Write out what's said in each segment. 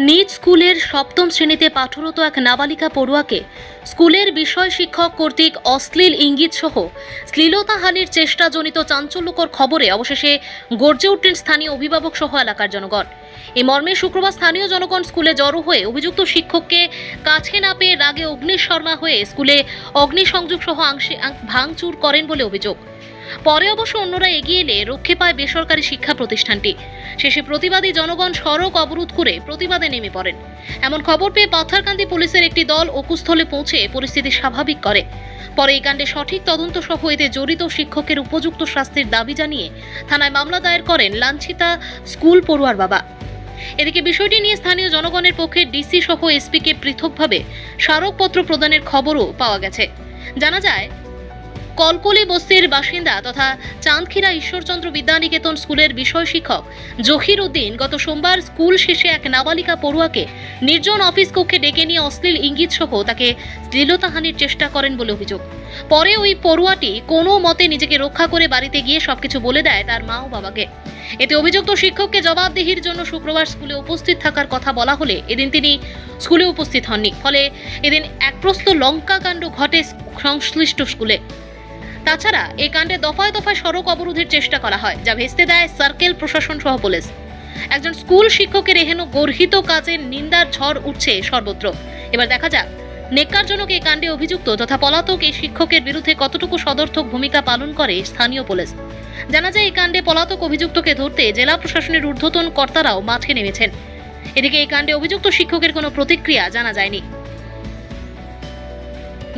নিজ স্কুলের সপ্তম শ্রেণীতে পাঠরত এক নাবালিকা পড়ুয়াকে স্কুলের বিষয় শিক্ষক কর্তৃক অশ্লীল ইঙ্গিত সহ শ্লীলতাহানির চেষ্টাজনিত চাঞ্চল্যকর খবরে অবশেষে গর্জে উঠলেন স্থানীয় অভিভাবক সহ এলাকার জনগণ। এই মর্মে শুক্রবার স্থানীয় জনগণ স্কুলে জড়ো হয়ে অভিযুক্ত শিক্ষককে কাছে না পেয়ে রাগে অগ্নিশর্মা হয়ে স্কুলে অগ্নিসংযোগ সহ ভাঙচুর করেন বলে অভিযোগ। পরে অবশ্য অন্যরা এগিয়ে এলে রক্ষে পায় বেসরকারি শিক্ষা প্রতিষ্ঠানটি। শেষে প্রতিবাদী জনগণ সড়ক অবরোধ করে প্রতিবাদে নেমে পড়েন। এমন খবর পেয়ে পাথারকান্দি পুলিশের একটি দল অকুস্থলে পৌঁছে পরিস্থিতি স্বাভাবিক করে। পরে এই কাণ্ডে সঠিক তদন্ত সহ এতে জড়িত শিক্ষকের উপযুক্ত শাস্তির দাবি জানিয়ে থানায় মামলা দায়ের করেন লাঞ্ছিতা স্কুল পড়ুয়ার বাবা। এদিকে বিষয়টি নিয়ে স্থানীয় জনগণের পক্ষে ডিসি সহ এসপিকে পৃথকভাবে স্মারকপত্র প্রদানের খবরও পাওয়া গেছে। জানা যায়, কলকলি বস্তির বাসিন্দা তথা চাঁদখিরা ঈশ্বরচন্দ্র বিদ্যানিকেতন স্কুলের বিষয় শিক্ষক জহির উদ্দিন গত সোমবার স্কুল শেষে এক নাবালিকা পড়ুয়াকে নির্জন অফিস কক্ষে ডেকে নিয়ে অশ্লীল ইঙ্গিত সহ তাকে শ্লীলতাহানির চেষ্টা করেন বলে অভিযোগ। পরে ওই পড়ুয়াটি কোনো মতে নিজেকে রক্ষা করে বাড়িতে গিয়ে সবকিছু বলে দেয় তার মা ও বাবাকে। এতে অভিযুক্ত শিক্ষককে জবাবদিহির জন্য শুক্রবার স্কুলে উপস্থিত থাকার কথা বলা হলে এদিন তিনি স্কুলে উপস্থিত হননি। ফলে এদিন একপ্রস্ত লঙ্কাকাণ্ড ঘটে সংশ্লিষ্ট স্কুলে। তাছাড়া এই কাণ্ডে দফায় দফায় সড়ক অবরোধের চেষ্টা করা হয়, যা ভেস্তে দেয় সার্কেল প্রশাসন সহ পুলিশ। একজন স্কুল শিক্ষকের এহেন গর্হিত কাজের নিন্দার ঝড় উঠছে সর্বত্র। এবার দেখা যাক নেক্কারজনক এই কাণ্ডে অভিযুক্ত তথা পলাতক এই শিক্ষকের বিরুদ্ধে কতটুকু সদর্থক ভূমিকা পালন করে স্থানীয় পুলিশ। জানা যায়, এই কাণ্ডে পলাতক অভিযুক্তকে ধরতে জেলা প্রশাসনের ঊর্ধ্বতন কর্তারাও মাঠে নেমেছেন। এদিকে এই কাণ্ডে অভিযুক্ত শিক্ষকের কোনো প্রতিক্রিয়া জানা যায়নি।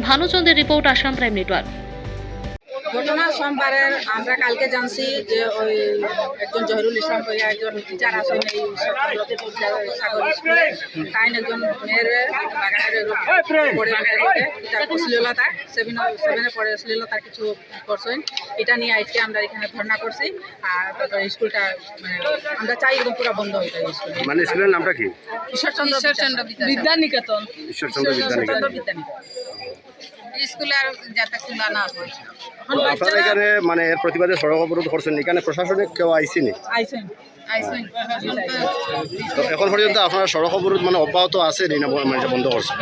ভানুচন্দ্রের রিপোর্ট, আসাম প্রাইম নেটওয়ার্ক। ঘটনা সোমবারের আমরা কালকে জানছি যে ওই একজন জহিরুল ইসলাম বলে একজন টিচার আছেন এই সাগর স্কুলে, তাই একজন মেয়ের বাগানের পড়ে টিচার অশ্লীলতা সেভেনে পড়ে অশ্লীলতা কিছু করছেন। এটা নিয়ে আজকে আমরা এখানে ধর্ণা করছি। আর স্কুলটা আমরা চাই একদম পুরো বন্ধ হয়ে যায়। স্কুল মানে স্কুলের নামটা কি? ঈশ্বরচন্দ্র বিদ্যানিকেতন। ঈশ্বরচন্দ্র বিদ্যানিকেতন স্কুলে আর যাতে খোলা না হয়। আপনারা এখানে মানে এর প্রতিবাদে সড়ক অবরোধ করছেন, এখানে প্রশাসনিক কেউ আইসিনি? আইসেন তো এখন পর্যন্ত আপনারা সড়ক অবরোধ মানে অব্যাহত আছে না মানে বন্ধ করছেন?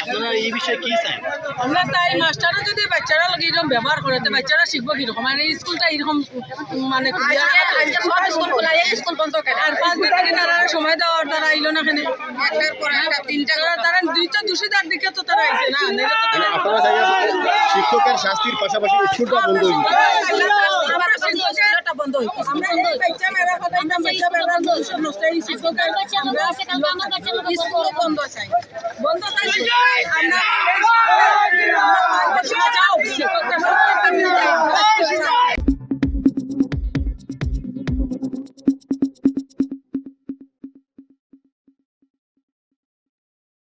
আপনারা এই বিষয়ে কি চান? আমরা চাই মাস্টাররা যদি বাচ্চারা লগে এরকম ব্যবহার করে তো বাচ্চারা শিখবো কিরকম। মানে স্কুলটা এরকম মানে স্কুল বন্ধ করে আর 5 দিন থেকে তারা সময় দেওয়ার তারা আইলো না। এখানে একটার পর একটা তিনটা তারা দুইটা দোষীদার দিকে তো তারা আইছে না। আপনারা চাই শিক্ষকের শাস্তির পাশাপাশি স্কুলটা বন্ধ হয়ে যাবে। বন্ধ হইতো আমরা এই বাচ্চা মেয়েরা কথা আমরা বাচ্চা মেয়েরা নষ্ট এই শিক্ষকের স্কুল বন্ধ চাই আমরা যাও শিক্ষকদের